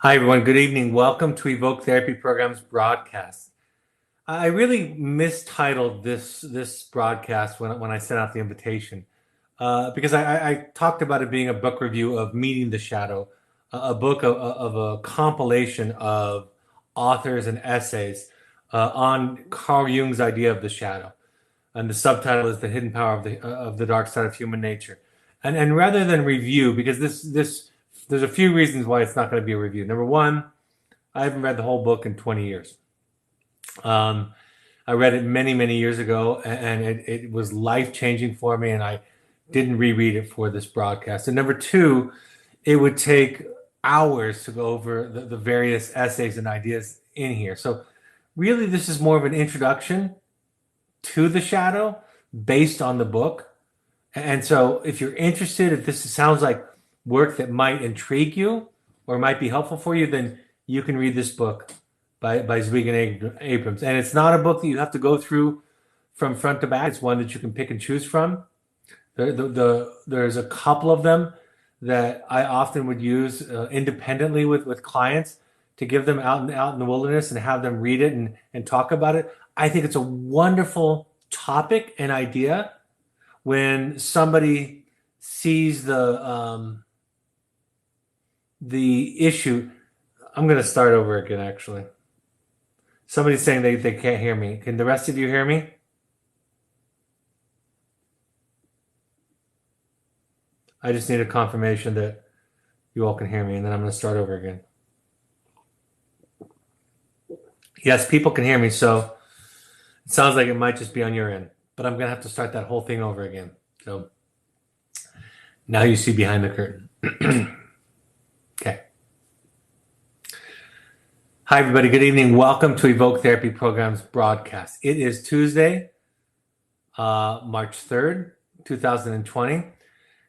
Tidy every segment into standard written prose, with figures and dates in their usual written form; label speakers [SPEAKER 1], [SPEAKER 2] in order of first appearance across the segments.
[SPEAKER 1] Hi, everyone. Good evening. Welcome to Evoke Therapy Program's broadcast. I really mistitled this broadcast when I sent out the invitation because I talked about it being a book review of Meeting the Shadow, a book of a compilation of authors and essays on Carl Jung's idea of the shadow, and the subtitle is "The Hidden Power of the Dark Side of Human Nature." And rather than review, because this there's a few reasons why it's not going to be a review. Number one, I haven't read the whole book in 20 years. Um, I read it many years ago, and it was life changing for me, and I didn't reread it for this broadcast. And number two, it would take hours to go over the various essays and ideas in here. So, really, this is more of an introduction to the shadow based on the book. And so, if you're interested, if this sounds like work that might intrigue you or might be helpful for you, then you can read this book by Zweig and Abrams. And it's not a book that you have to go through from front to back. It's one that you can pick and choose from. There's a couple of them that I often would use independently with clients to give them out in the wilderness and have them read it and talk about it. I think it's a wonderful topic and idea when somebody sees the issue. I'm going to start over again, actually. Somebody's saying they can't hear me. Can the rest of you hear me? I just need a confirmation that you all can hear me, and then I'm going to start over again. Yes, people can hear me, so it sounds like it might just be on your end, but I'm going to have to start that whole thing over again. So now you see behind the curtain. Okay. Hi, everybody. Good evening. Welcome to Evoke Therapy Program's broadcast. It is Tuesday, March 3rd, 2020.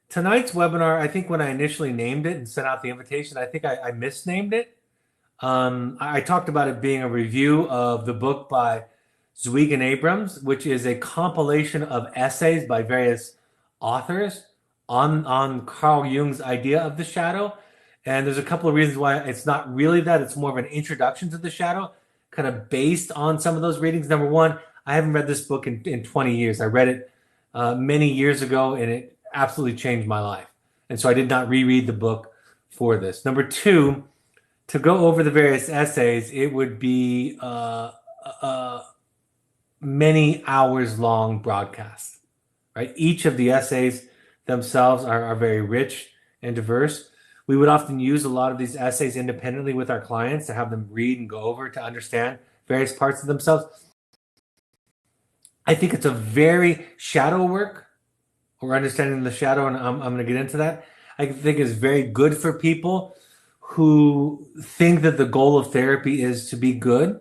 [SPEAKER 1] Tonight's webinar, I think when I initially named it and sent out the invitation, I think I misnamed it. I talked about it being a review of the book by Zweig and Abrams, which is a compilation of essays by various authors on Carl Jung's idea of the shadow. And there's a couple of reasons why it's not really that. It's more of an introduction to the shadow, kind of based on some of those readings. Number one, I haven't read this book in 20 years. I read it many years ago, and it absolutely changed my life. And so I did not reread the book for this. Number two, to go over the various essays, it would be many hours long broadcast, right? Each of the essays themselves are very rich and diverse. We would often use a lot of these essays independently with our clients to have them read and go over to understand various parts of themselves. I think it's a very shadow work or understanding the shadow, and I'm going to get into that. I think it's very good for people who think that the goal of therapy is to be good,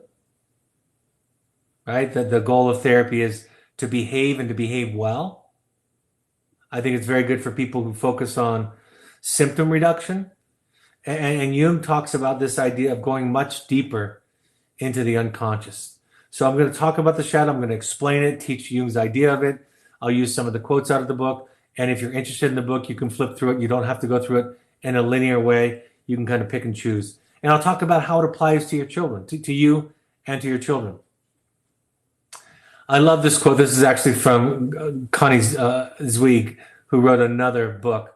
[SPEAKER 1] right? That the goal of therapy is to behave and to behave well. I think it's very good for people who focus on symptom reduction. And Jung talks about this idea of going much deeper into the unconscious. So I'm going to talk about the shadow. I'm going to explain it, teach Jung's idea of it. I'll use some of the quotes out of the book. And if you're interested in the book, you can flip through it. You don't have to go through it in a linear way. You can kind of pick and choose. And I'll talk about how it applies to your children, to you and to your children. I love this quote. This is actually from Connie Zweig, who wrote another book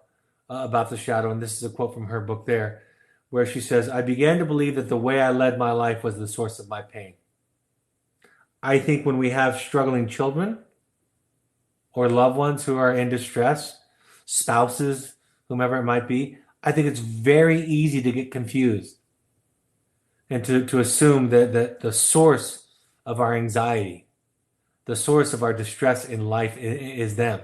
[SPEAKER 1] about the shadow. And this is a quote from her book there, where she says, "I began to believe that the way I led my life was the source of my pain." I think when we have struggling children or loved ones who are in distress, spouses, whomever it might be, I think it's very easy to get confused and to assume that the source of our anxiety, the source of our distress in life is them.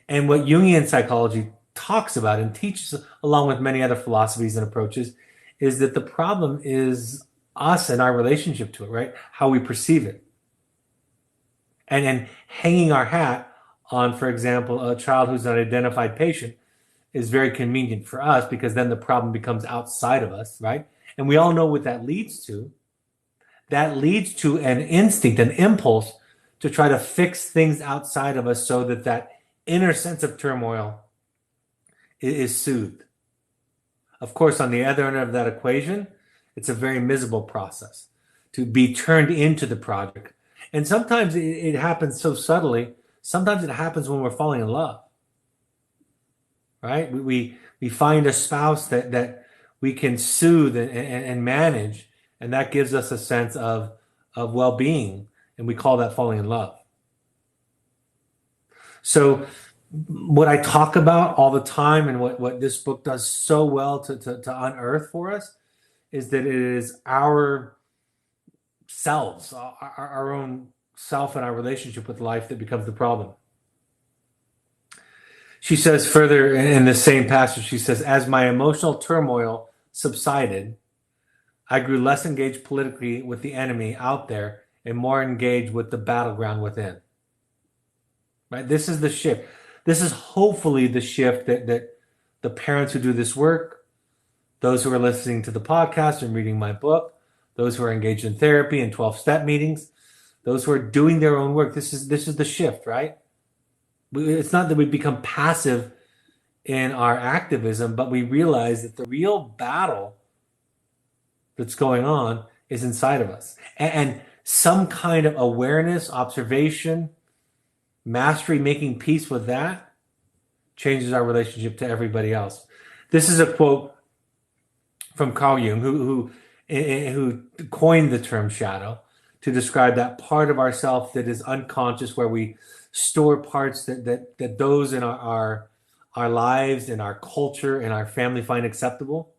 [SPEAKER 1] And what Jungian psychology talks about and teaches, along with many other philosophies and approaches, is that the problem is us and our relationship to it, right? How we perceive it. And hanging our hat on, for example, a child who's an identified patient is very convenient for us because then the problem becomes outside of us, right? And we all know what that leads to. That leads to an instinct, an impulse to try to fix things outside of us so that inner sense of turmoil is soothed. Of course, on the other end of that equation, it's a very miserable process to be turned into the project. And sometimes it happens so subtly. Sometimes it happens when we're falling in love, right? We find a spouse that we can soothe and manage, and that gives us a sense of well-being, and we call that falling in love. So what I talk about all the time and what this book does so well to unearth for us is that it is our selves, our own self and our relationship with life that becomes the problem. She says further in the same passage, she says, as my emotional turmoil subsided, I grew less engaged politically with the enemy out there and more engaged with the battleground within. Right? This is the shift. This is hopefully the shift that the parents who do this work, those who are listening to the podcast and reading my book, those who are engaged in therapy and 12-step meetings, those who are doing their own work, this is the shift, right? It's not that we become passive in our activism, but we realize that the real battle that's going on is inside of us. And some kind of awareness, observation, mastery, making peace with that changes our relationship to everybody else. This is a quote from Carl Jung, who coined the term shadow to describe that part of ourself that is unconscious, where we store parts that those in our lives, in our culture, in our family find acceptable.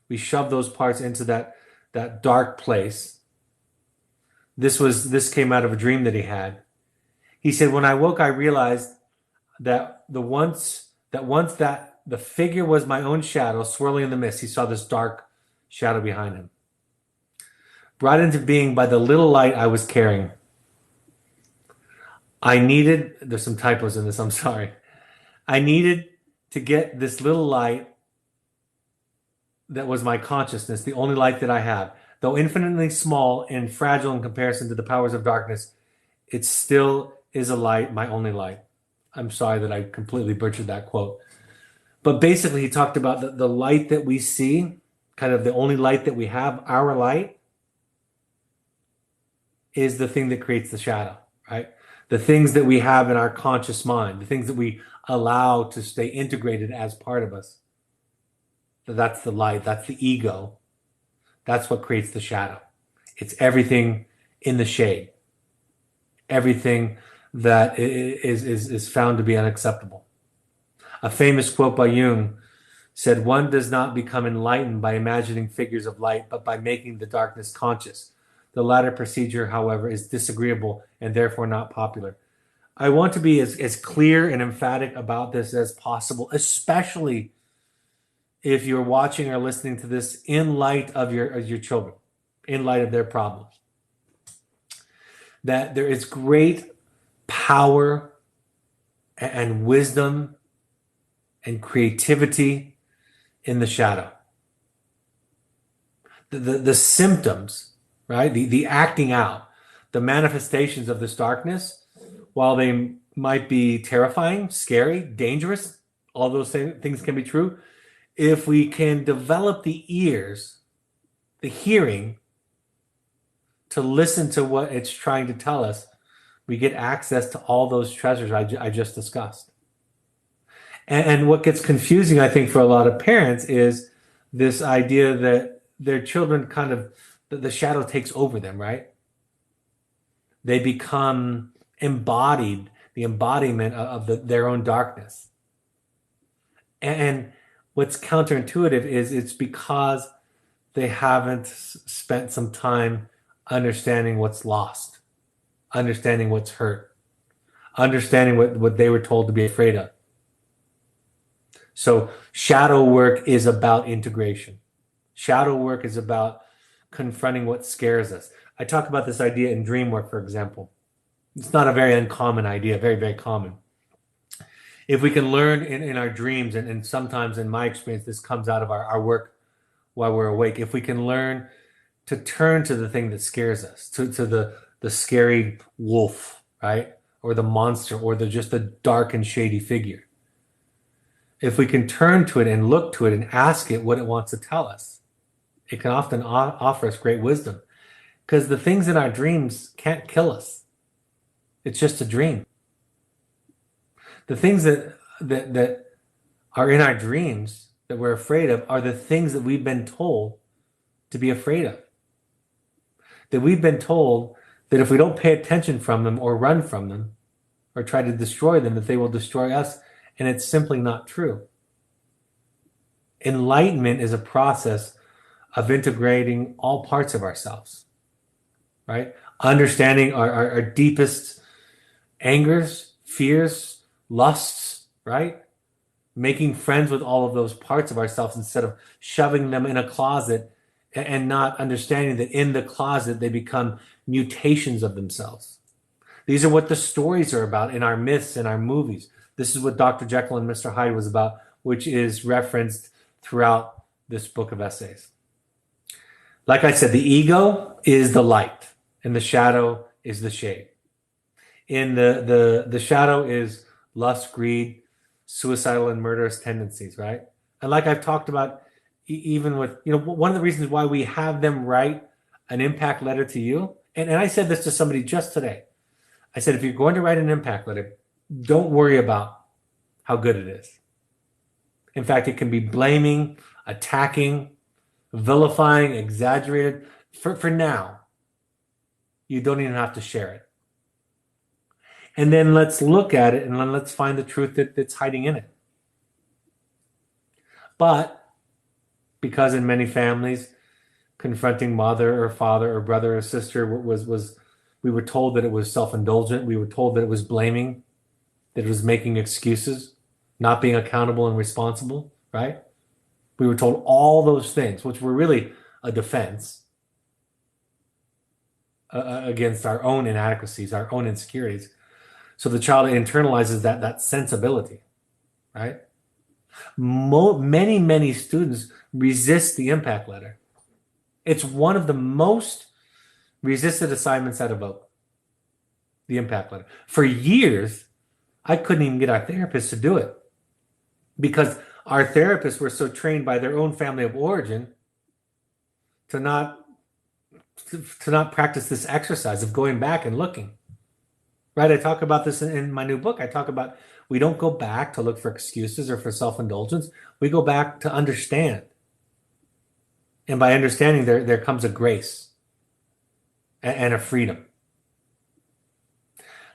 [SPEAKER 1] We shove those parts into that dark place. This came out of a dream that he had. He said, when I woke, I realized that once the figure was my own shadow swirling in the mist. He saw this dark shadow behind him, brought into being by the little light I was carrying. There's some typos in this, I'm sorry. I needed to get this little light that was my consciousness, the only light that I have. Though infinitely small and fragile in comparison to the powers of darkness, it still is a light, my only light. I'm sorry that I completely butchered that quote. But basically, he talked about the light that we see, kind of the only light that we have, our light, is the thing that creates the shadow, right? The things that we have in our conscious mind, the things that we allow to stay integrated as part of us. So that's the light, that's the ego. That's what creates the shadow. It's everything in the shade. Everything that is found to be unacceptable. A famous quote by Jung said, one does not become enlightened by imagining figures of light, but by making the darkness conscious. The latter procedure, however, is disagreeable and therefore not popular. I want to be as clear and emphatic about this as possible, especially if you're watching or listening to this in light of your children, in light of their problems. That there is great power and wisdom and creativity in the shadow. The symptoms, right? The acting out, the manifestations of this darkness, while they might be terrifying, scary, dangerous, all those things can be true. If we can develop the ears, the hearing, to listen to what it's trying to tell us, we get access to all those treasures I just discussed. And what gets confusing, I think, for a lot of parents is this idea that their children kind of, the shadow takes over them, right? They become embodied, the embodiment of their own darkness. And what's counterintuitive is it's because they haven't spent some time understanding what's lost, understanding what's hurt, understanding what they were told to be afraid of. So shadow work is about integration. Shadow work is about confronting what scares us. I talk about this idea in dream work, for example. It's not a very uncommon idea, very, very common. If we can learn in our dreams, and sometimes in my experience, this comes out of our work while we're awake, if we can learn to turn to the thing that scares us, to the scary wolf, right? Or the monster, or just the dark and shady figure. if we can turn to it and look to it and ask it what it wants to tell us, it can often offer us great wisdom. Because the things in our dreams can't kill us. It's just a dream. The things that are in our dreams that we're afraid of are the things that we've been told to be afraid of. That we've been told that if we don't pay attention from them or run from them or try to destroy them, that they will destroy us. And it's simply not true. Enlightenment is a process of integrating all parts of ourselves, right? Understanding our deepest angers, fears, lusts, right? Making friends with all of those parts of ourselves instead of shoving them in a closet and not understanding that in the closet they become mutations of themselves. These are what the stories are about in our myths and our movies. This is what Dr. Jekyll and Mr. Hyde was about, which is referenced throughout this book of essays. Like I said, the ego is the light and the shadow is the shade. In the shadow is lust, greed, suicidal and murderous tendencies, right? And like I've talked about, even with, one of the reasons why we have them write an impact letter to you, and I said this to somebody just today. I said, if you're going to write an impact letter, don't worry about how good it is. In fact, it can be blaming, attacking, vilifying, exaggerated. For now, you don't even have to share it. And then let's look at it and then let's find the truth that's hiding in it. But because in many families, confronting mother or father or brother or sister was we were told that it was self-indulgent. We were told that it was blaming, that it was making excuses, not being accountable and responsible, right? We were told all those things, which were really a defense against our own inadequacies, our own insecurities. So the child internalizes that sensibility, right? Many students resist the impact letter. It's one of the most resisted assignments at Evoke, the impact letter. For years, I couldn't even get our therapists to do it because our therapists were so trained by their own family of origin to not practice this exercise of going back and looking. Right? I talk about this in my new book. I talk about we don't go back to look for excuses or for self-indulgence. We go back to understand. And by understanding, there comes a grace and a freedom.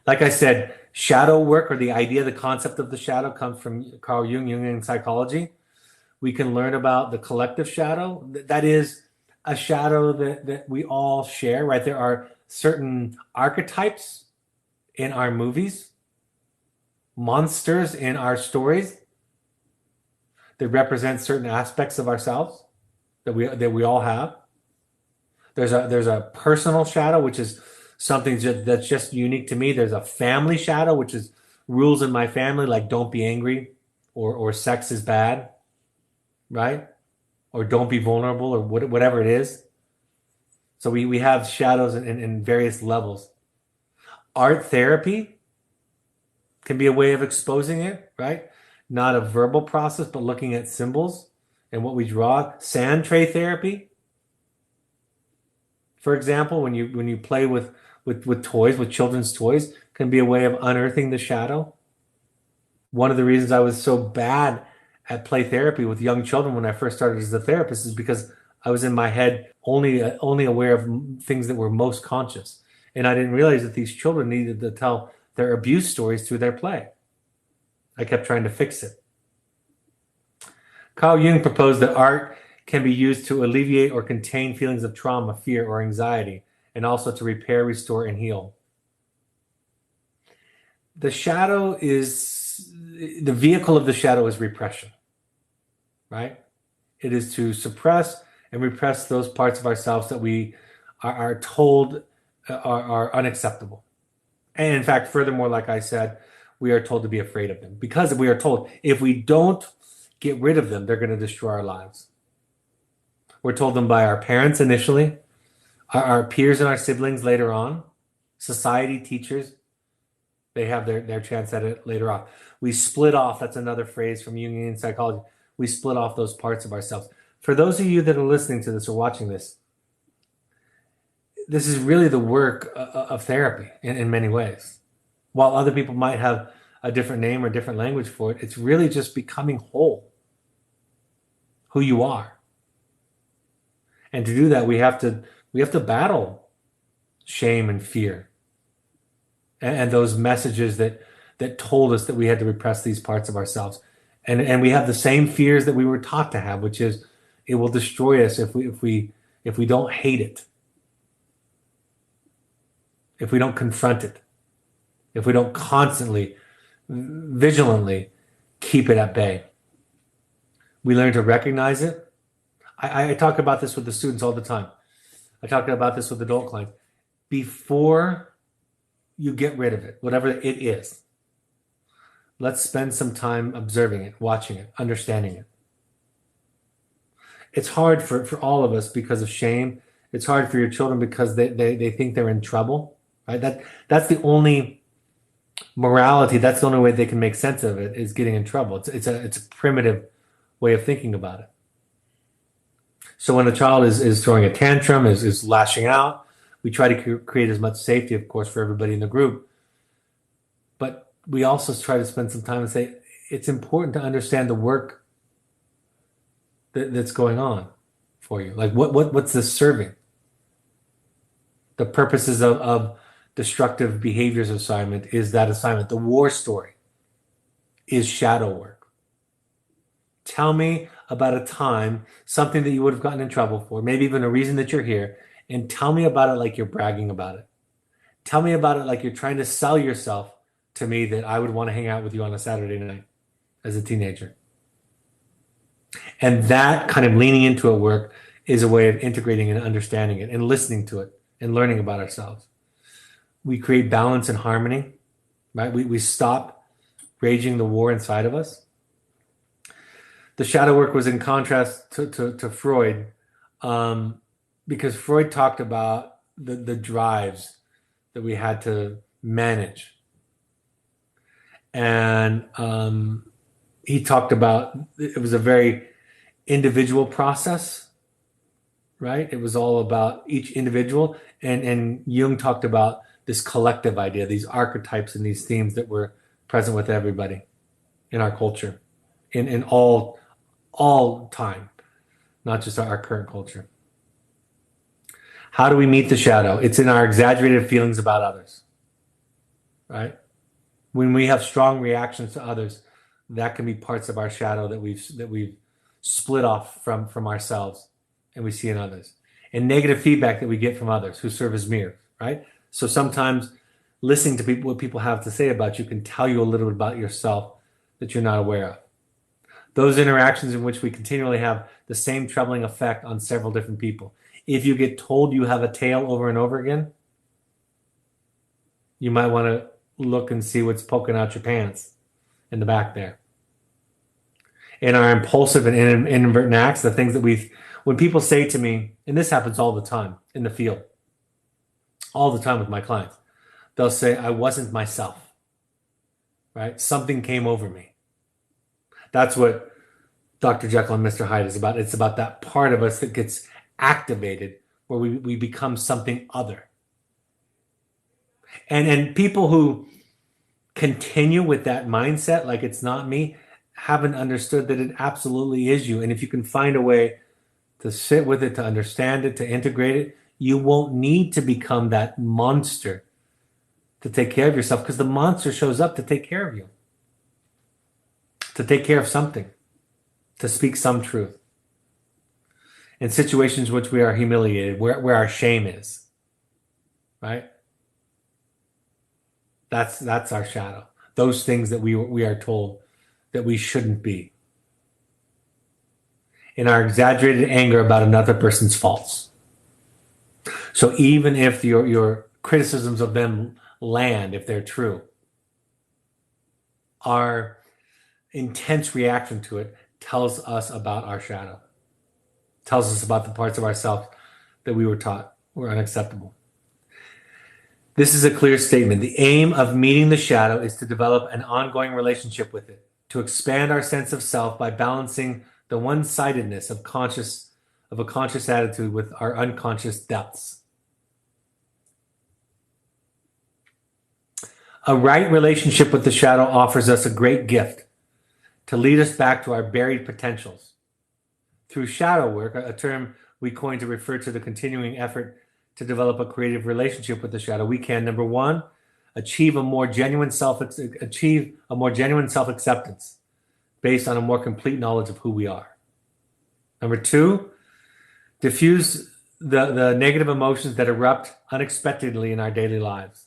[SPEAKER 1] Like I said, shadow work, or the idea, the concept of the shadow, comes from Carl Jung, Jungian psychology. We can learn about the collective shadow. That is a shadow that we all share, right? There are certain archetypes in our movies, monsters in our stories that represent certain aspects of ourselves that we all have. There's a personal shadow, which is something that's just unique to me. There's a family shadow, which is rules in my family, like don't be angry, or sex is bad, right? Or don't be vulnerable, or whatever it is. So we have shadows in various levels. Art therapy can be a way of exposing it, right? Not a verbal process, but looking at symbols and what we draw. Sand tray therapy, for example, when you play with toys, with children's toys, can be a way of unearthing the shadow. One of the reasons I was so bad at play therapy with young children when I first started as a therapist is because I was in my head only aware of things that were most conscious. And I didn't realize that these children needed to tell their abuse stories through their play. I kept trying to fix it. Carl Jung proposed that art can be used to alleviate or contain feelings of trauma, fear, or anxiety, and also to repair, restore, and heal. The vehicle of the shadow is repression, right? It is to suppress and repress those parts of ourselves that we are told are unacceptable. And in fact, furthermore, like I said, we are told to be afraid of them because we are told if we don't get rid of them, they're going to destroy our lives. We're told them by our parents initially, our peers and our siblings later on, society, teachers, They have their chance at it later on. We split off. That's another phrase from Jungian psychology. We split off those parts of ourselves. For those of you that are listening to this or watching this, this is really the work of therapy in many ways. While other people might have a different name or different language for it, it's really just becoming whole, who you are. And to do that, we have to battle shame and fear and those messages that told us that we had to repress these parts of ourselves. And we have the same fears that we were taught to have, which is it will destroy us if we don't hate it, if we don't confront it, if we don't constantly, vigilantly keep it at bay. We learn to recognize it. I talk about this with the students all the time. I talk about this with adult clients. Before you get rid of it, whatever it is, let's spend some time observing it, watching it, understanding it. It's hard for all of us because of shame. It's hard for your children because they think they're in trouble, right? That's the only morality. That's the only way they can make sense of it, is getting in trouble. It's a primitive way of thinking about it. So when a child is throwing a tantrum, is lashing out, we try to create as much safety, of course, for everybody in the group. But we also try to spend some time and say, it's important to understand the work that's going on for you. Like what's this serving? The purposes of destructive behaviors assignment is that assignment. The war story is shadow work. Tell me about a time, something that you would have gotten in trouble for, maybe even a reason that you're here, and tell me about it like you're bragging about it. Tell me about it like you're trying to sell yourself to me that I would want to hang out with you on a Saturday night as a teenager. And that kind of leaning into it work is a way of integrating and understanding it and listening to it and learning about ourselves. We create balance and harmony, right? We stop raging the war inside of us. The shadow work was in contrast to Freud, because Freud talked about the drives that we had to manage. And he talked about, it was a very individual process, right? It was all about each individual. And Jung talked about this collective idea, these archetypes and these themes that were present with everybody in our culture, in all time, not just our current culture. How do we meet the shadow? It's in our exaggerated feelings about others, right? When we have strong reactions to others, that can be parts of our shadow that we've split off from ourselves and we see in others. And negative feedback that we get from others who serve as mirrors, right? So sometimes listening to what people have to say about you can tell you a little bit about yourself that you're not aware of. Those interactions in which we continually have the same troubling effect on several different people. If you get told you have a tail over and over again, you might want to look and see what's poking out your pants in the back there. In our impulsive and inadvertent acts, the things that when people say to me, and this happens all the time in the field, all the time with my clients, they'll say, I wasn't myself, right? Something came over me. That's what Dr. Jekyll and Mr. Hyde is about. It's about that part of us that gets activated where we become something other. And people who continue with that mindset, like it's not me, haven't understood that it absolutely is you. And if you can find a way to sit with it, to understand it, to integrate it, you won't need to become that monster to take care of yourself, because the monster shows up to take care of you, to take care of something, to speak some truth. In situations in which we are humiliated, where our shame is, right? That's our shadow. Those things that we are told that we shouldn't be. In our exaggerated anger about another person's faults. So even if your criticisms of them land, if they're true, our intense reaction to it tells us about our shadow, tells us about the parts of ourselves that we were taught were unacceptable. This is a clear statement. The aim of meeting the shadow is to develop an ongoing relationship with it, to expand our sense of self by balancing the one-sidedness of a conscious attitude with our unconscious depths. A right relationship with the shadow offers us a great gift to lead us back to our buried potentials. Through shadow work, a term we coined to refer to the continuing effort to develop a creative relationship with the shadow, we can, number one, achieve a more genuine self-acceptance based on a more complete knowledge of who we are. Number two, diffuse the negative emotions that erupt unexpectedly in our daily lives.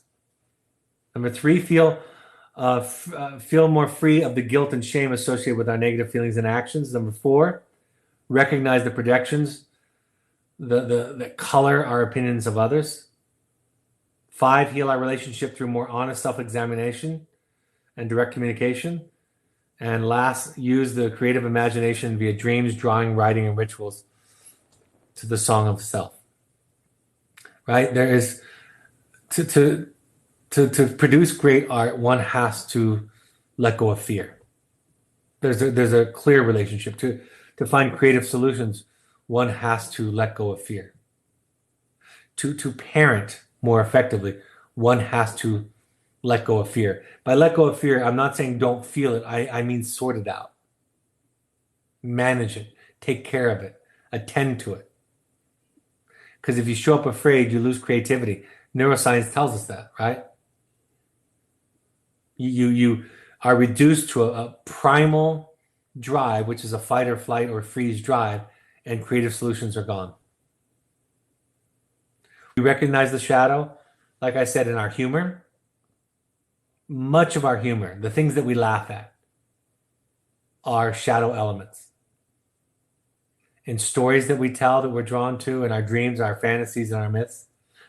[SPEAKER 1] Number three, feel more free of the guilt and shame associated with our negative feelings and actions. Number four, recognize the projections that color our opinions of others. Five, heal our relationship through more honest self-examination and direct communication. And last, use the creative imagination via dreams, drawing, writing, and rituals to the song of self. Right? There is to produce great art, one has to let go of fear. There's a clear relationship. To find creative solutions, one has to let go of fear. To parent more effectively, one has to let go of fear. By let go of fear, I'm not saying don't feel it. I mean sort it out. Manage it. Take care of it. Attend to it. Because if you show up afraid, you lose creativity. Neuroscience tells us that, right? You are reduced to a primal drive, which is a fight or flight or freeze drive, and creative solutions are gone. We recognize the shadow, like I said, in our humor. Much of our humor, the things that we laugh at, are shadow elements. In stories that we tell that we're drawn to, in our dreams, our fantasies, and our myths,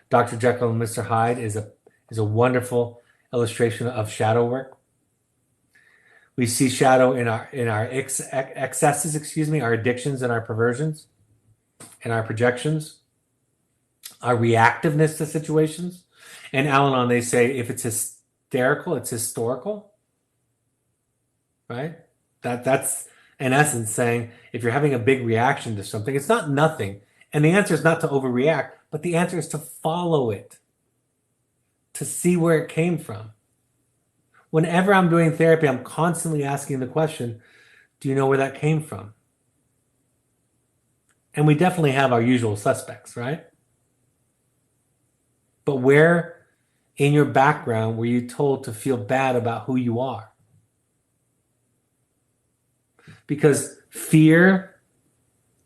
[SPEAKER 1] Dr. Jekyll and Mr. Hyde is a wonderful illustration of shadow work. We see shadow in our excesses, our addictions and our perversions, and our projections, our reactiveness to situations. And Al-Anon, they say if it's hysterical, it's historical, right? That's in essence saying if you're having a big reaction to something, it's not nothing. And the answer is not to overreact, but the answer is to follow it, to see where it came from. Whenever I'm doing therapy, I'm constantly asking the question, do you know where that came from? And we definitely have our usual suspects, right? But where in your background were you told to feel bad about who you are? Because fear,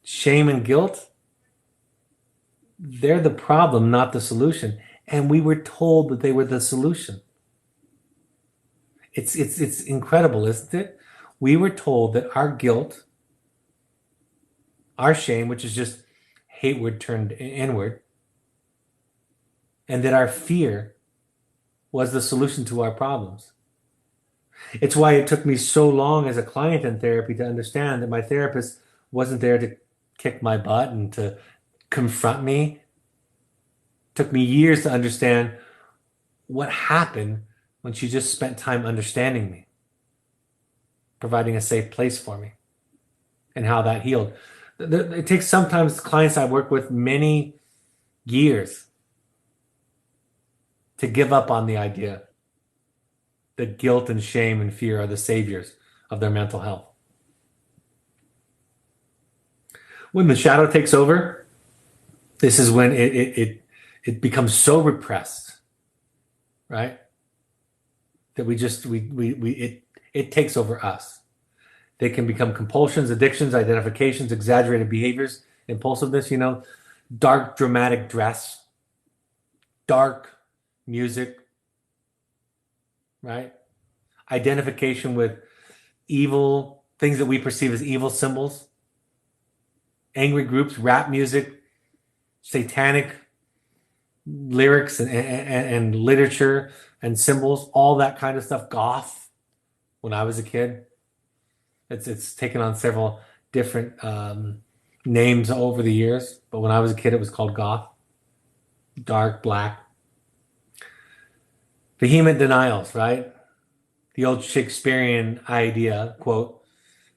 [SPEAKER 1] shame, and guilt, they're the problem, not the solution. And we were told that they were the solution. It's incredible, isn't it? We were told that our guilt, our shame, which is just hateward turned inward, and that our fear was the solution to our problems. It's why it took me so long as a client in therapy to understand that my therapist wasn't there to kick my butt and to confront me. It took me years to understand what happened when she just spent time understanding me, providing a safe place for me, and how that healed. It takes sometimes clients I work with many years to give up on the idea that guilt and shame and fear are the saviors of their mental health. When the shadow takes over, this is when it becomes so repressed, right? That it takes over us. They can become compulsions, addictions, identifications, exaggerated behaviors, impulsiveness, dark dramatic dress, dark music, right? Identification with evil, things that we perceive as evil symbols, angry groups, rap music, satanic lyrics and literature and symbols, all that kind of stuff. Goth, when I was a kid. It's taken on several different names over the years, but when I was a kid, it was called goth. Dark, black. Vehement denials, right? The old Shakespearean idea, quote,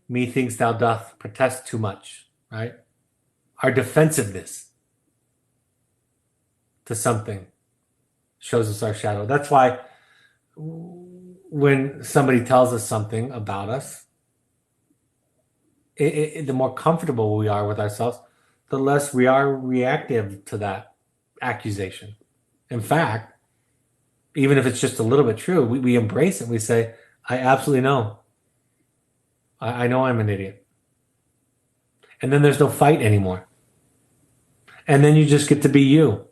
[SPEAKER 1] methinks thou doth protest too much, right? Our defensiveness to something shows us our shadow. That's why when somebody tells us something about us, the more comfortable we are with ourselves, the less we are reactive to that accusation. In fact, even if it's just a little bit true, we embrace it. We say, I absolutely know. I know I'm an idiot. And then there's no fight anymore. And then you just get to be you.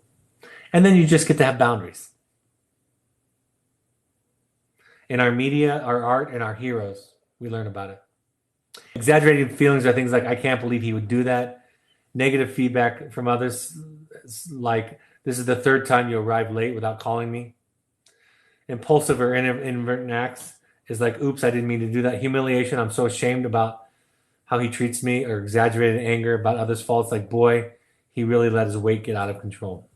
[SPEAKER 1] And then you just get to have boundaries. In our media, our art, and our heroes, we learn about it. Exaggerated feelings are things like, I can't believe he would do that. Negative feedback from others, like, this is the third time you arrived late without calling me. Impulsive or inadvertent acts is like, oops, I didn't mean to do that. Humiliation, I'm so ashamed about how he treats me. Or exaggerated anger about others' faults, like, boy, he really let his weight get out of control.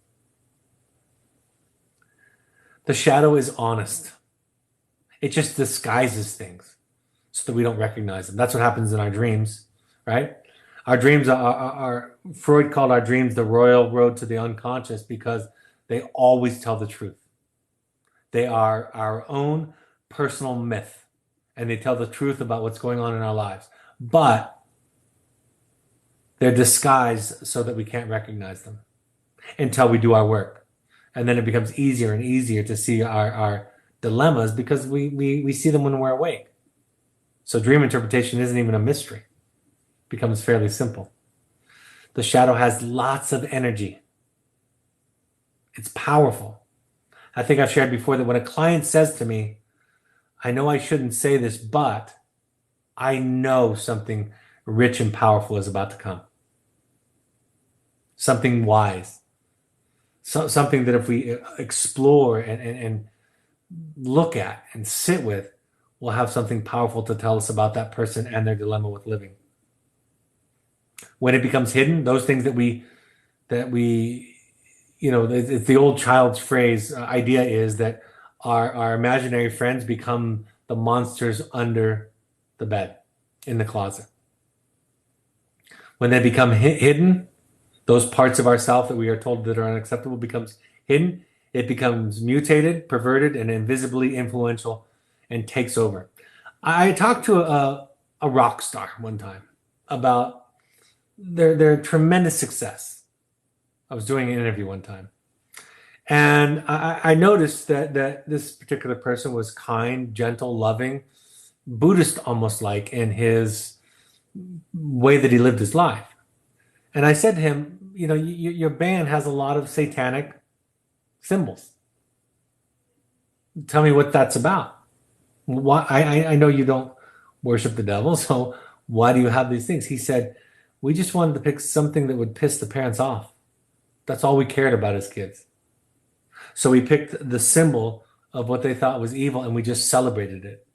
[SPEAKER 1] The shadow is honest. It just disguises things so that we don't recognize them. That's what happens in our dreams, right? Our dreams are Freud called our dreams the royal road to the unconscious because they always tell the truth. They are our own personal myth, and they tell the truth about what's going on in our lives. But they're disguised so that we can't recognize them until we do our work. And then it becomes easier and easier to see our dilemmas because we see them when we're awake. So dream interpretation isn't even a mystery. It becomes fairly simple. The shadow has lots of energy. It's powerful. I think I've shared before that when a client says to me, I know I shouldn't say this, but I know something rich and powerful is about to come. Something wise. Something that if we explore and look at and sit with, we'll have something powerful to tell us about that person and their dilemma with living. When it becomes hidden, those things that we it's the old child's phrase, idea is that our imaginary friends become the monsters under the bed, in the closet. When they become hidden, those parts of ourself that we are told that are unacceptable becomes hidden. It becomes mutated, perverted, and invisibly influential and takes over. I talked to a rock star one time about their tremendous success. I was doing an interview one time. And I noticed that this particular person was kind, gentle, loving, Buddhist almost like in his way that he lived his life. And I said to him, your band has a lot of satanic symbols. Tell me what that's about. Why? I know you don't worship the devil, so why do you have these things? He said, we just wanted to pick something that would piss the parents off. That's all we cared about as kids. So we picked the symbol of what they thought was evil and we just celebrated it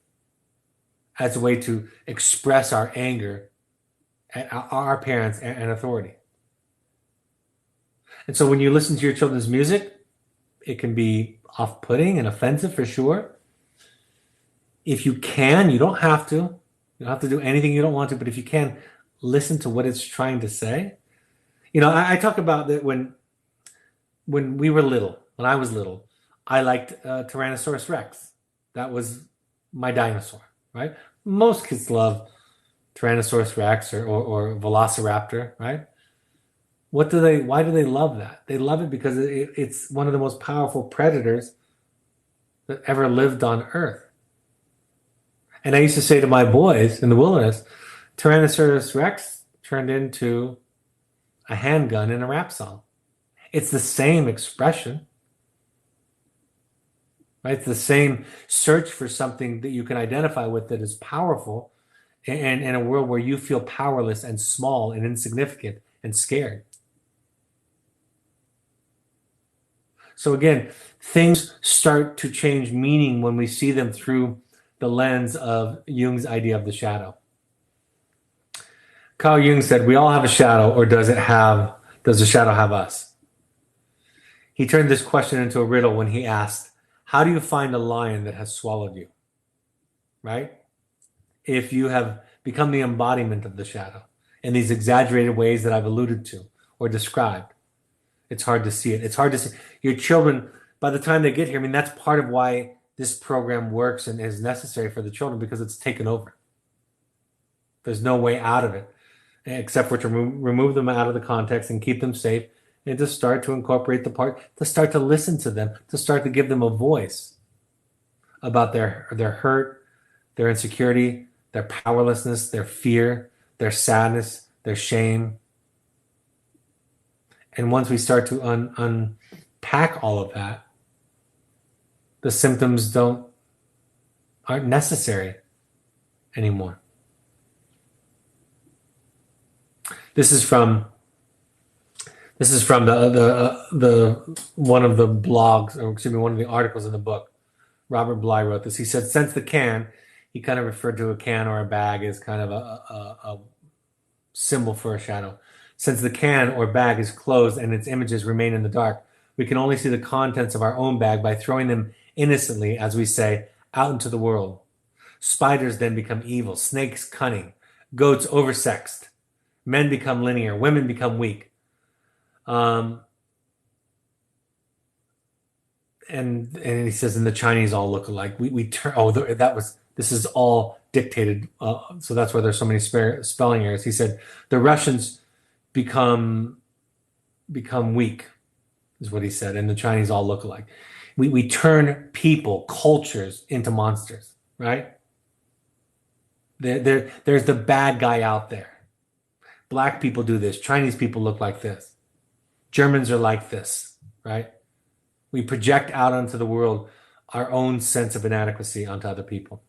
[SPEAKER 1] as a way to express our anger at our parents and authority. And so when you listen to your children's music, it can be off-putting and offensive for sure. If you can, you don't have to. You don't have to do anything you don't want to, but if you can, listen to what it's trying to say. I talk about that when we were little, when I was little, I liked Tyrannosaurus Rex. That was my dinosaur, right? Most kids love Tyrannosaurus Rex or Velociraptor, right? Why do they love that? They love it because it's one of the most powerful predators that ever lived on Earth. And I used to say to my boys in the wilderness, Tyrannosaurus Rex turned into a handgun in a rap song. It's the same expression, right? It's the same search for something that you can identify with that is powerful and in a world where you feel powerless and small and insignificant and scared. So again, things start to change meaning when we see them through the lens of Jung's idea of the shadow. Carl Jung said, we all have a shadow, or does the shadow have us? He turned this question into a riddle when he asked, How do you find a lion that has swallowed you? Right? If you have become the embodiment of the shadow in these exaggerated ways that I've alluded to or described, it's hard to see it. It's hard to see your children by the time they get here. I mean, that's part of why this program works and is necessary for the children, because it's taken over. There's no way out of it except for to remove them out of the context and keep them safe, and to start to incorporate the part, to start to listen to them, to start to give them a voice about their hurt, their insecurity, their powerlessness, their fear, their sadness, their shame. And once we start to unpack all of that, the symptoms aren't necessary anymore. This is from the one of the blogs, or excuse me, one of the articles in the book. Robert Bly wrote this. He said, since the can, he kind of referred to a can or a bag as kind of a symbol for a shadow. Since the can or bag is closed and its images remain in the dark, we can only see the contents of our own bag by throwing them innocently, as we say, out into the world. Spiders then become evil, snakes cunning, goats oversexed, men become linear, women become weak. And he says, and the Chinese all look alike. We turn. Oh, this is all dictated. So that's why there's so many spelling errors. He said the Russians become weak, is what he said, and the Chinese all look alike. We turn people, cultures into monsters, right? There's the bad guy out there. Black people do this. Chinese people look like this. Germans are like this, right? We project out onto the world our own sense of inadequacy onto other people.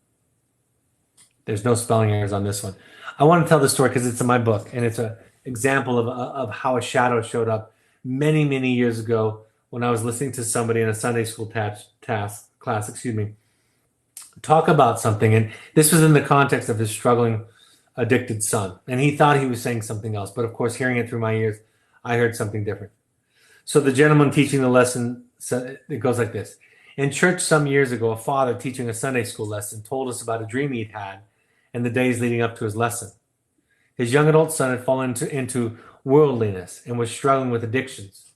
[SPEAKER 1] There's no spelling errors on this one. I want to tell this story because it's in my book, and it's an example of how a shadow showed up many, many years ago when I was listening to somebody in a Sunday school class, talk about something. And this was in the context of his struggling, addicted son. And he thought he was saying something else. But of course, hearing it through my ears, I heard something different. So the gentleman teaching the lesson, it goes like this. In church some years ago, a father teaching a Sunday school lesson told us about a dream he'd had in the days leading up to his lesson. His young adult son had fallen into worldliness and was struggling with addictions.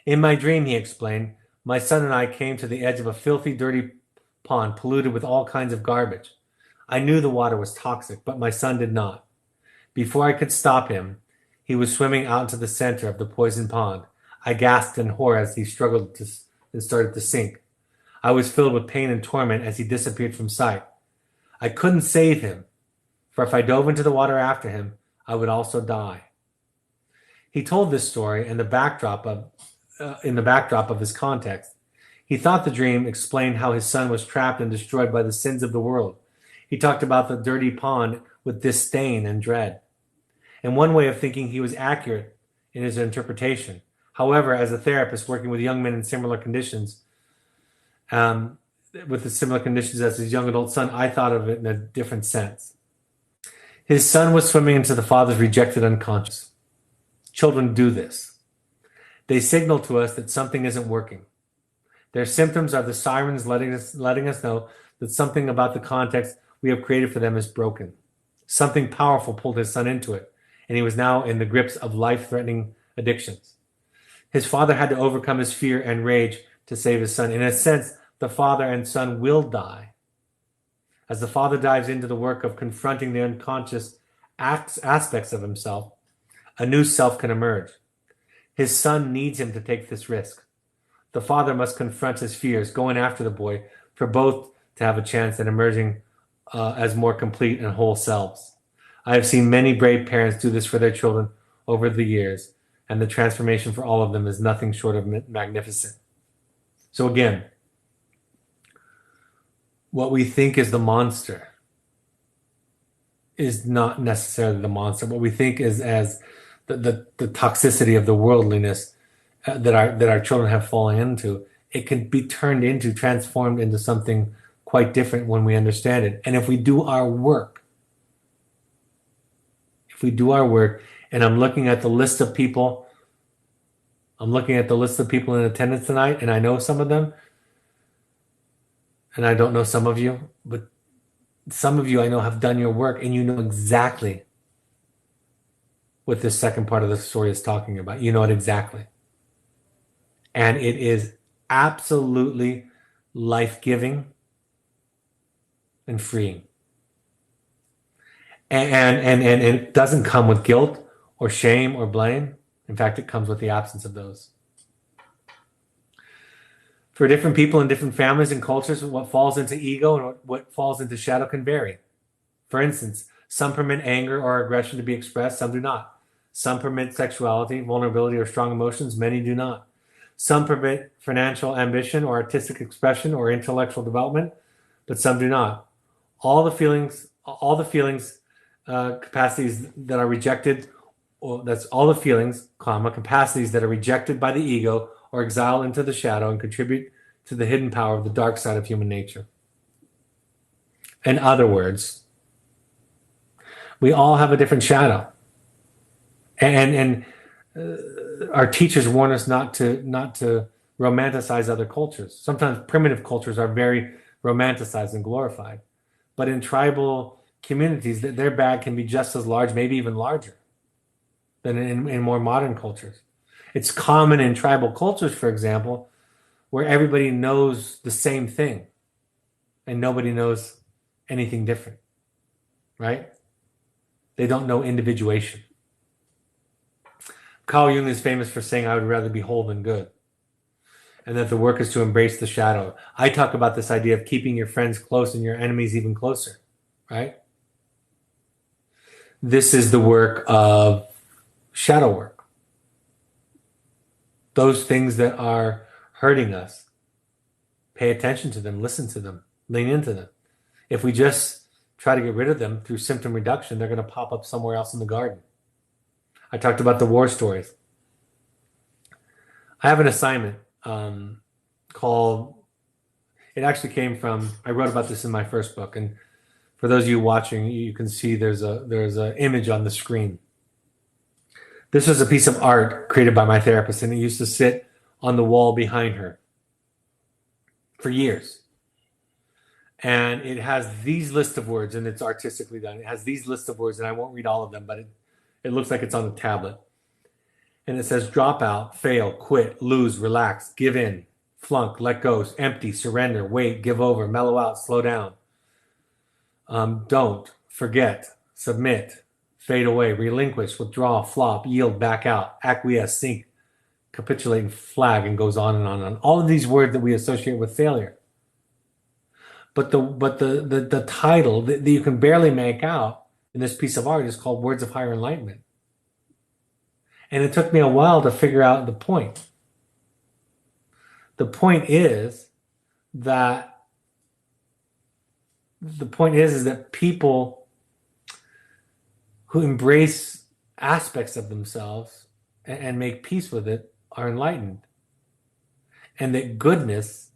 [SPEAKER 1] In my dream, he explained, my son and I came to the edge of a filthy, dirty pond polluted with all kinds of garbage. I knew the water was toxic, but my son did not. Before I could stop him, he was swimming out into the center of the poisoned pond. I gasped in horror as he struggled and started to sink. I was filled with pain and torment as he disappeared from sight. I couldn't save him, for if I dove into the water after him, I would also die. He told this story in the backdrop of his context. He thought the dream explained how his son was trapped and destroyed by the sins of the world. He talked about the dirty pond with disdain and dread. In one way of thinking, he was accurate in his interpretation. However, as a therapist working with young men in similar conditions, with the similar conditions as his young adult son, I thought of it in a different sense. His son was swimming into the father's rejected unconscious. Children do this. They signal to us that something isn't working. Their symptoms are the sirens letting us know that something about the context we have created for them is broken. Something powerful pulled his son into it, and he was now in the grips of life-threatening addictions. His father had to overcome his fear and rage to save his son. In a sense, the father and son will die. As the father dives into the work of confronting the unconscious aspects of himself, a new self can emerge. His son needs him to take this risk. The father must confront his fears, going after the boy, for both to have a chance at emerging as more complete and whole selves. I have seen many brave parents do this for their children over the years, and the transformation for all of them is nothing short of magnificent. So again, what we think is the monster is not necessarily the monster. What we think is as the toxicity of the worldliness that our children have fallen into, it can be transformed into something quite different when we understand it. And if we do our work, and I'm looking at the list of people in attendance tonight, and I know some of them, And I don't know some of you, but some of you I know have done your work and you know exactly what this second part of the story is talking about. You know it exactly. And it is absolutely life-giving and freeing. And it doesn't come with guilt or shame or blame. In fact, it comes with the absence of those. For different people in different families and cultures, what falls into ego and what falls into shadow can vary. For instance, some permit anger or aggression to be expressed, some do not. Some permit sexuality, vulnerability, or strong emotions, many do not. Some permit financial ambition or artistic expression or intellectual development, but some do not. All the feelings, capacities that are rejected, or that's all the feelings, capacities that are rejected by the ego or exiled into the shadow and contribute to the hidden power of the dark side of human nature. In other words, we all have a different shadow. And our teachers warn us not to romanticize other cultures. Sometimes primitive cultures are very romanticized and glorified. But in tribal communities, their bag can be just as large, maybe even larger than in more modern cultures. It's common in tribal cultures, for example, where everybody knows the same thing and nobody knows anything different, right? They don't know individuation. Carl Jung is famous for saying, I would rather be whole than good. And that the work is to embrace the shadow. I talk about this idea of keeping your friends close and your enemies even closer, right? This is the work of shadow work. Those things that are hurting us, pay attention to them, listen to them, lean into them. If we just try to get rid of them through symptom reduction, they're going to pop up somewhere else in the garden. I talked about the war stories. I have an assignment called, it actually came from, I wrote about this in my first book. And for those of you watching, you can see there's an image on the screen. This was a piece of art created by my therapist, and it used to sit on the wall behind her for years. And it has these list of words, and it's artistically done. It has these list of words, and I won't read all of them, but it looks like it's on a tablet. And it says drop out, fail, quit, lose, relax, give in, flunk, let go, empty, surrender, wait, give over, mellow out, slow down. Don't, forget, submit, fade away, relinquish, withdraw, flop, yield, back out, acquiesce, sink, capitulate, and flag, and goes on and on and on. All of these words that we associate with failure. But the title that you can barely make out in this piece of art is called Words of Higher Enlightenment. And it took me a while to figure out the point. The point is that people who embrace aspects of themselves and make peace with it are enlightened. And that goodness,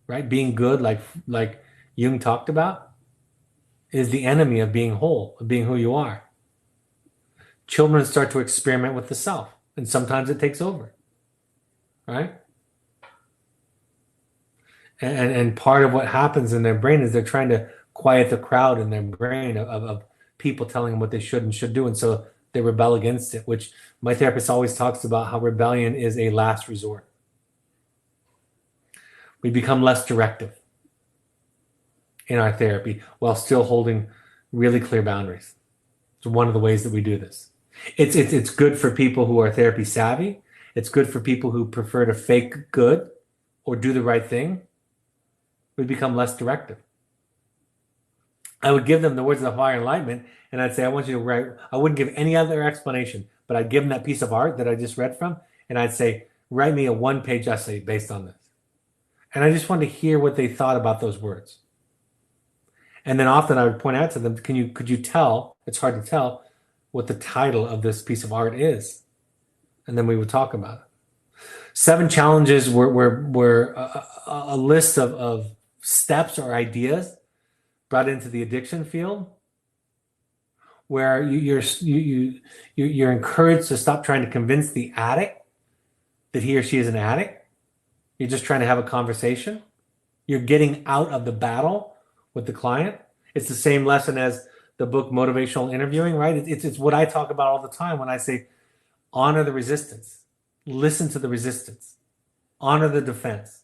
[SPEAKER 1] right, being good, like Jung talked about, is the enemy of being whole, of being who you are. Children start to experiment with the self, and sometimes it takes over, right? And part of what happens in their brain is they're trying to quiet the crowd in their brain of people telling them what they should and should do, and so they rebel against it, which my therapist always talks about how rebellion is a last resort. We become less directive in our therapy while still holding really clear boundaries. It's one of the ways that we do this. It's good for people who are therapy savvy. It's good for people who prefer to fake good or do the right thing. We become less directive. I would give them the words of higher enlightenment, and I'd say, I want you to write, I wouldn't give any other explanation, but I'd give them that piece of art that I just read from, and I'd say, write me a one-page essay based on this. And I just wanted to hear what they thought about those words. And then often I would point out to them, could you tell, it's hard to tell, what the title of this piece of art is? And then we would talk about it. 7 challenges were a list of steps or ideas brought into the addiction field, where you're encouraged to stop trying to convince the addict that he or she is an addict. You're just trying to have a conversation. You're getting out of the battle with the client. It's the same lesson as the book Motivational Interviewing, right? It's what I talk about all the time when I say honor the resistance, listen to the resistance, honor the defense,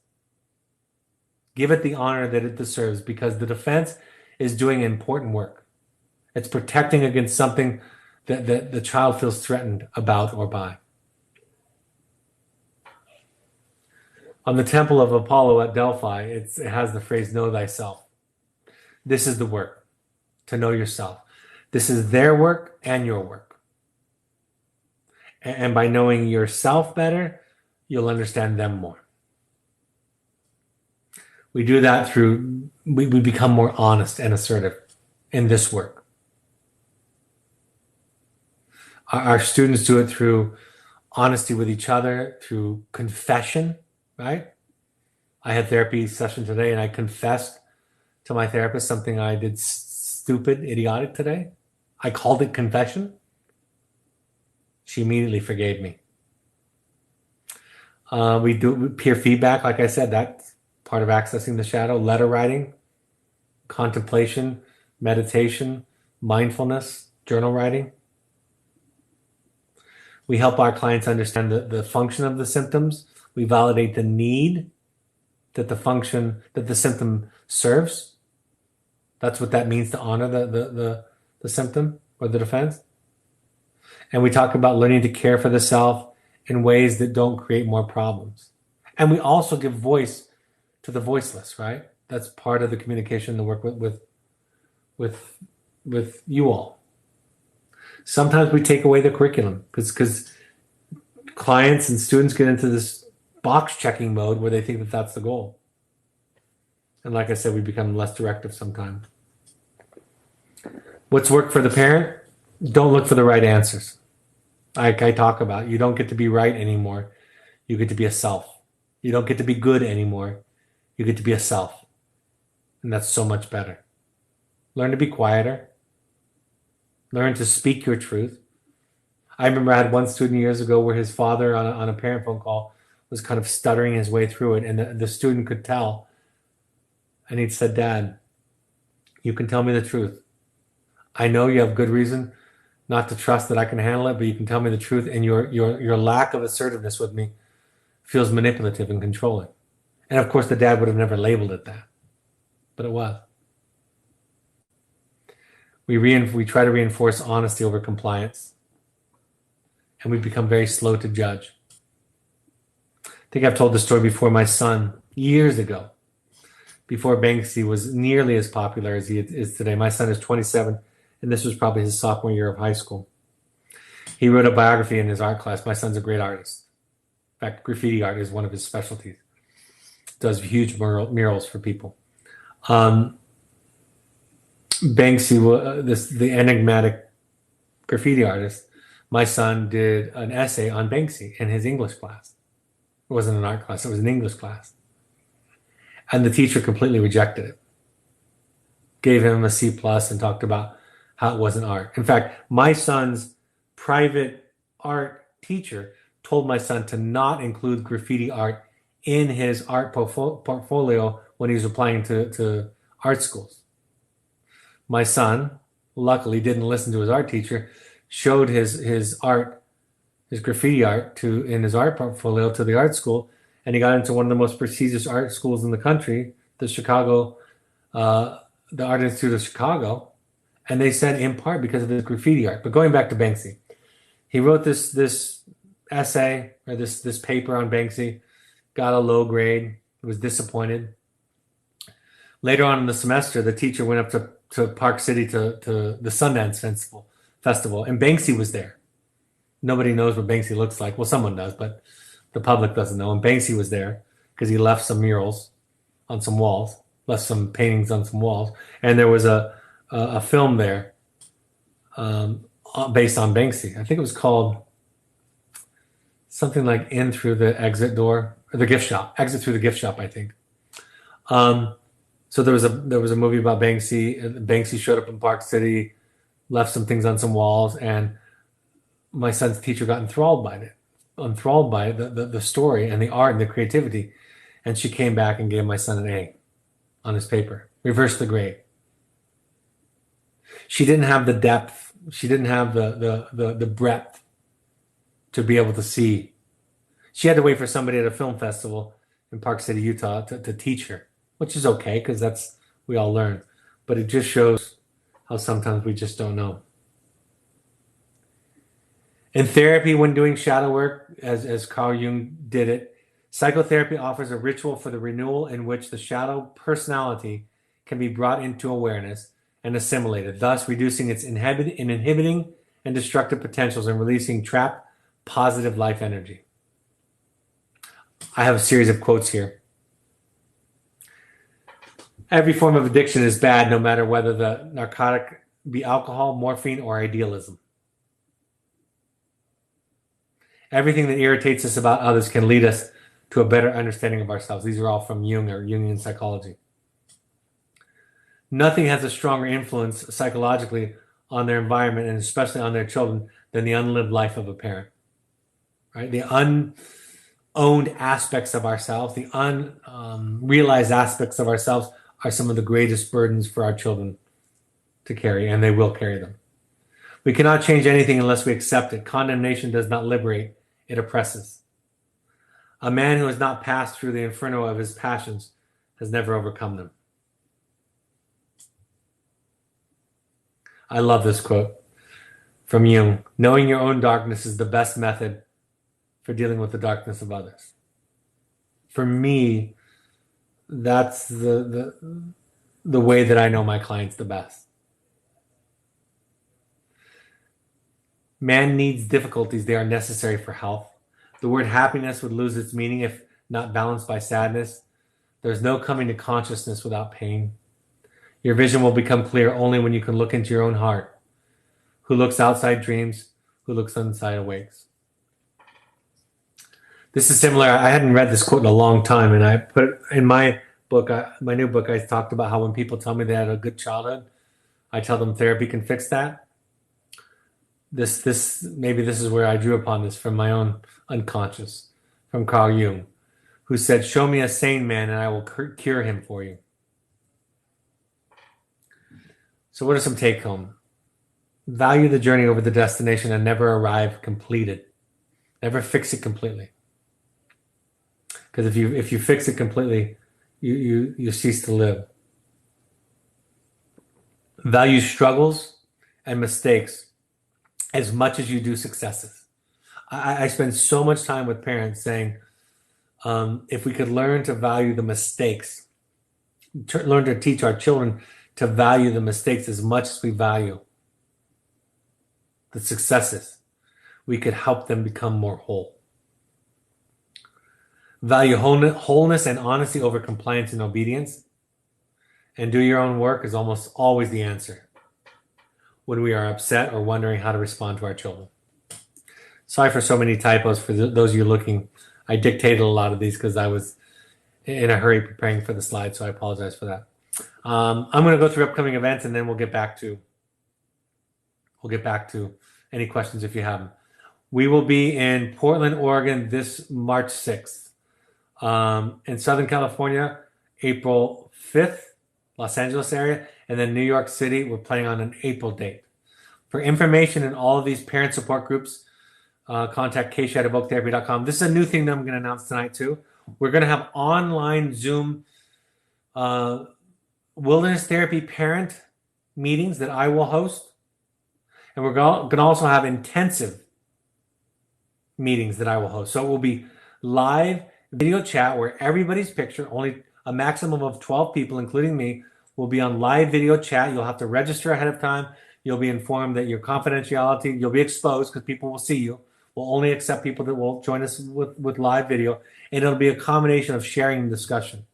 [SPEAKER 1] give it the honor that it deserves, because the defense is doing important work. It's protecting against something that the child feels threatened about or by. On the Temple of Apollo at Delphi, it has the phrase, know thyself. This is the work, to know yourself. This is their work and your work. And by knowing yourself better, you'll understand them more. We do that through, we become more honest and assertive in this work. Our students do it through honesty with each other, through confession, right? I had therapy session today and I confessed to my therapist something I did stupid, idiotic today. I called it confession. She immediately forgave me. We do peer feedback, like I said, that's part of accessing the shadow. Letter writing, contemplation, meditation, mindfulness, journal writing. We help our clients understand the function of the symptoms. We validate the need that the symptom serves. That's what that means, to honor the symptom or the defense. And we talk about learning to care for the self in ways that don't create more problems. And we also give voice to the voiceless, right? That's part of the communication, the work with you all. Sometimes we take away the curriculum because clients and students get into this box checking mode where they think that that's the goal. And like I said, we become less directive sometimes. What's worked for the parent? Don't look for the right answers. Like I talk about, you don't get to be right anymore. You get to be a self. You don't get to be good anymore. You get to be a self. And that's so much better. Learn to be quieter. Learn to speak your truth. I remember I had one student years ago where his father on a parent phone call was kind of stuttering his way through it, and the student could tell. And he said, Dad, you can tell me the truth. I know you have good reason not to trust that I can handle it, but you can tell me the truth, and your lack of assertiveness with me feels manipulative and controlling. And of course, the dad would have never labeled it that, but it was. We try to reinforce honesty over compliance, and we become very slow to judge. I think I've told the story before. My son, years ago, before Banksy was nearly as popular as he is today, my son is 27, and this was probably his sophomore year of high school. He wrote a biography in his art class. My son's a great artist. In fact, graffiti art is one of his specialties. Does huge murals for people. Banksy, the enigmatic graffiti artist, my son did an essay on Banksy in his English class. It wasn't an art class, it was an English class. And the teacher completely rejected it. Gave him a C+ and talked about how it wasn't art. In fact, my son's private art teacher told my son to not include graffiti art in his art portfolio when he was applying to art schools. My son, luckily, didn't listen to his art teacher, showed his art, his graffiti art in his art portfolio to the art school, and he got into one of the most prestigious art schools in the country, the Art Institute of Chicago, and they said in part because of his graffiti art. But going back to Banksy, he wrote this essay or this paper on Banksy, got a low grade, was disappointed. Later on in the semester, the teacher went up to Park City to the Sundance Festival, and Banksy was there. Nobody knows what Banksy looks like. Well, someone does, but the public doesn't know. And Banksy was there because he left some murals on some walls, left some paintings on some walls, and there was a film there based on Banksy. I think it was called something like In Through the Exit Door, or the Gift Shop, Exit Through the Gift Shop, I think. So there was a movie about Banksy. Banksy showed up in Park City, left some things on some walls, and my son's teacher got enthralled by the story and the art and the creativity. And she came back and gave my son an A. on his paper. Reverse the grade. She didn't have the depth. She didn't have the breadth to be able to see. She had to wait for somebody at a film festival in Park City, Utah to teach her, which is okay because that's we all learn. But it just shows how sometimes we just don't know. In therapy, when doing shadow work, as Carl Jung did it, psychotherapy offers a ritual for the renewal in which the shadow personality can be brought into awareness and assimilated, thus reducing its inhibiting and destructive potentials and releasing trapped positive life energy. I have a series of quotes here. Every form of addiction is bad, no matter whether the narcotic be alcohol, morphine, or idealism. Everything that irritates us about others can lead us to a better understanding of ourselves. These are all from Jung or Jungian psychology. Nothing has a stronger influence psychologically on their environment and especially on their children than the unlived life of a parent. Right? The unowned aspects of ourselves, the unrealized aspects of ourselves are some of the greatest burdens for our children to carry, and they will carry them. We cannot change anything unless we accept it. Condemnation does not liberate, it oppresses. A man who has not passed through the inferno of his passions has never overcome them. I love this quote from Jung. Knowing your own darkness is the best method for dealing with the darkness of others. For me, that's the way that I know my clients the best. Man needs difficulties. They are necessary for health. The word happiness would lose its meaning if not balanced by sadness. There's no coming to consciousness without pain. Your vision will become clear only when you can look into your own heart. Who looks outside dreams, who looks inside awakes. This is similar. I hadn't read this quote in a long time, and I put it in my book, my new book. I talked about how when people tell me they had a good childhood, I tell them therapy can fix that. Maybe this is where I drew upon this from my own unconscious, from Carl Jung, who said, "Show me a sane man, and I will cure him for you." So, what are some take home? Value the journey over the destination and never arrive completed. Never fix it completely. Because if you fix it completely, you cease to live. Value struggles and mistakes as much as you do successes. I spend so much time with parents saying, if we could learn to value the mistakes, learn to teach our children to value the mistakes as much as we value the successes, we could help them become more whole. Value wholeness and honesty over compliance and obedience. And do your own work is almost always the answer when we are upset or wondering how to respond to our children. Sorry for so many typos for those of you looking. I dictated a lot of these because I was in a hurry preparing for the slides, so I apologize for that. I'm going to go through upcoming events, and then we'll get back to any questions if you have them. We will be in Portland, Oregon this March 6th. In Southern California, April 5th, Los Angeles area, and then New York City, we're planning on an April date. For information in all of these parent support groups, contact keisha@evoketherapy.com. This is a new thing that I'm going to announce tonight too. We're going to have online Zoom wilderness therapy parent meetings that I will host. And we're going to also have intensive meetings that I will host. So it will be live video chat where everybody's picture, only a maximum of 12 people, including me, will be on live video chat. You'll have to register ahead of time. You'll be informed that your confidentiality, you'll be exposed because people will see you. We'll only accept people that will join us with live video. And it'll be a combination of sharing and discussion.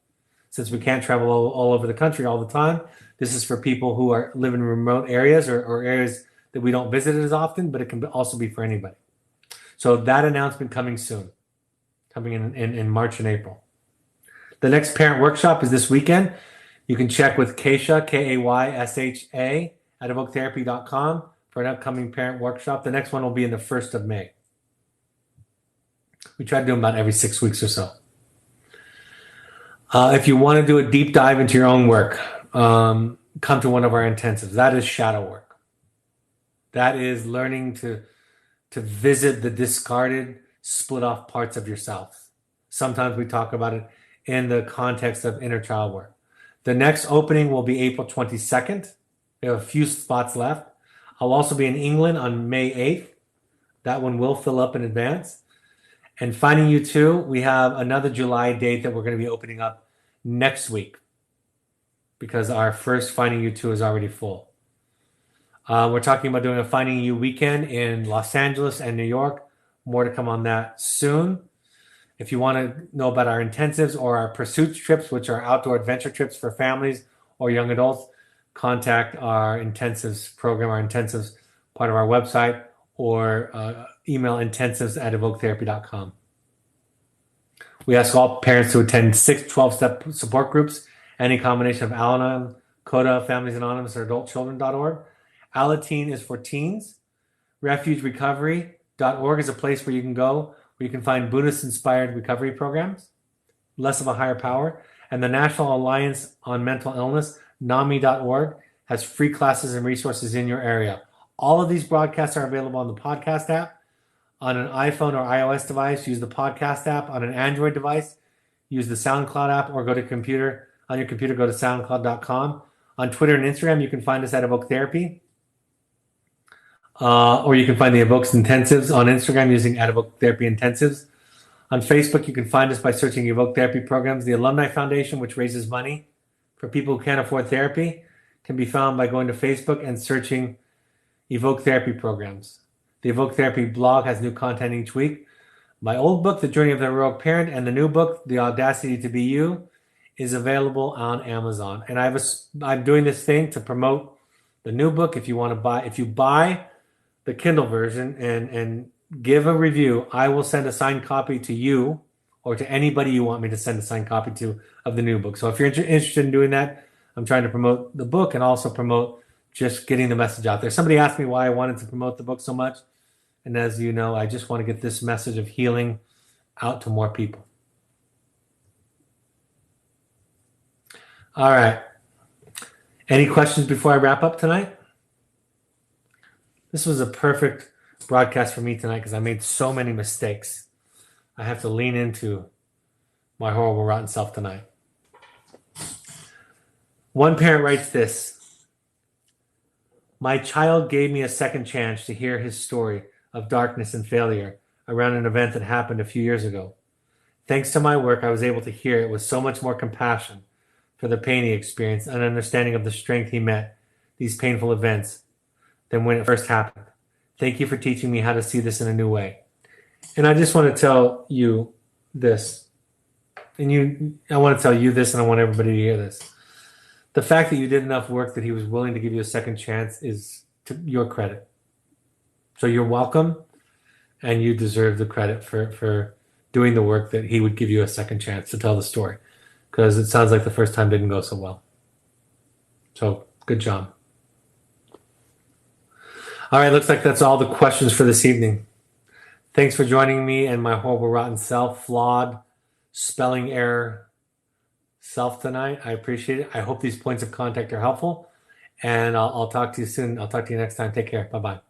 [SPEAKER 1] Since we can't travel all over the country all the time, this is for people who live in remote areas or areas that we don't visit as often, but it can also be for anybody. So that announcement coming soon, coming in March and April. The next parent workshop is this weekend. You can check with Keisha, Kaysha, at evoketherapy.com for an upcoming parent workshop. The next one will be in the 1st of May. We try to do them about every 6 weeks or so. If you want to do a deep dive into your own work, come to one of our intensives. That is shadow work. That is learning to visit the discarded, split off parts of yourself. Sometimes we talk about it in the context of inner child work. The next opening will be April 22nd. We have a few spots left. I'll also be in England on May 8th. That one will fill up in advance. And Finding You Too, we have another July date that we're going to be opening up next week because our first Finding You Too is already full. We're talking about doing a Finding You weekend in Los Angeles and New York. More to come on that soon. If you want to know about our intensives or our pursuits trips, which are outdoor adventure trips for families or young adults, contact our intensives program, our intensives part of our website, or email intensives@evoketherapy.com. We ask all parents to attend 6 12-step support groups, any combination of Al-Anon, CODA, Families Anonymous, or AdultChildren.org. Alateen is for teens. RefugeRecovery.org is a place where you can go, where you can find Buddhist-inspired recovery programs, less of a higher power. And the National Alliance on Mental Illness, NAMI.org, has free classes and resources in your area. All of these broadcasts are available on the podcast app. On an iPhone or iOS device, use the podcast app. On an Android device, use the SoundCloud app, or go to computer. On your computer, go to soundcloud.com. On Twitter and Instagram, you can find us at Evoke Therapy. Or you can find the Evokes Intensives on Instagram using @Evoke Therapy Intensives. On Facebook, you can find us by searching Evoke Therapy Programs. The Alumni Foundation, which raises money for people who can't afford therapy, can be found by going to Facebook and searching Evoke Therapy Programs. The Evoke Therapy blog has new content each week. My old book, The Journey of the Heroic Parent, and the new book, The Audacity to Be You, is available on Amazon. And I'm doing this thing to promote the new book. If you buy the Kindle version and give a review, I will send a signed copy to you or to anybody you want me to send a signed copy to of the new book. So if you're interested in doing that, I'm trying to promote the book and also promote just getting the message out there. Somebody asked me why I wanted to promote the book so much. And as you know, I just want to get this message of healing out to more people. All right. Any questions before I wrap up tonight? This was a perfect broadcast for me tonight because I made so many mistakes. I have to lean into my horrible, rotten self tonight. One parent writes this: my child gave me a second chance to hear his story of darkness and failure around an event that happened a few years ago. Thanks to my work, I was able to hear it with so much more compassion for the pain he experienced and understanding of the strength he met these painful events than when it first happened. Thank you for teaching me how to see this in a new way. And I just want to tell you this. I want to tell you this, and I want everybody to hear this. The fact that you did enough work that he was willing to give you a second chance is to your credit. So you're welcome, and you deserve the credit for doing the work that he would give you a second chance to tell the story, because it sounds like the first time didn't go so well. So good job. All right, looks like that's all the questions for this evening. Thanks for joining me and my horrible, rotten self, flawed, spelling error self tonight. I appreciate it. I hope these points of contact are helpful, and I'll talk to you soon. I'll talk to you next time. Take care. Bye-bye.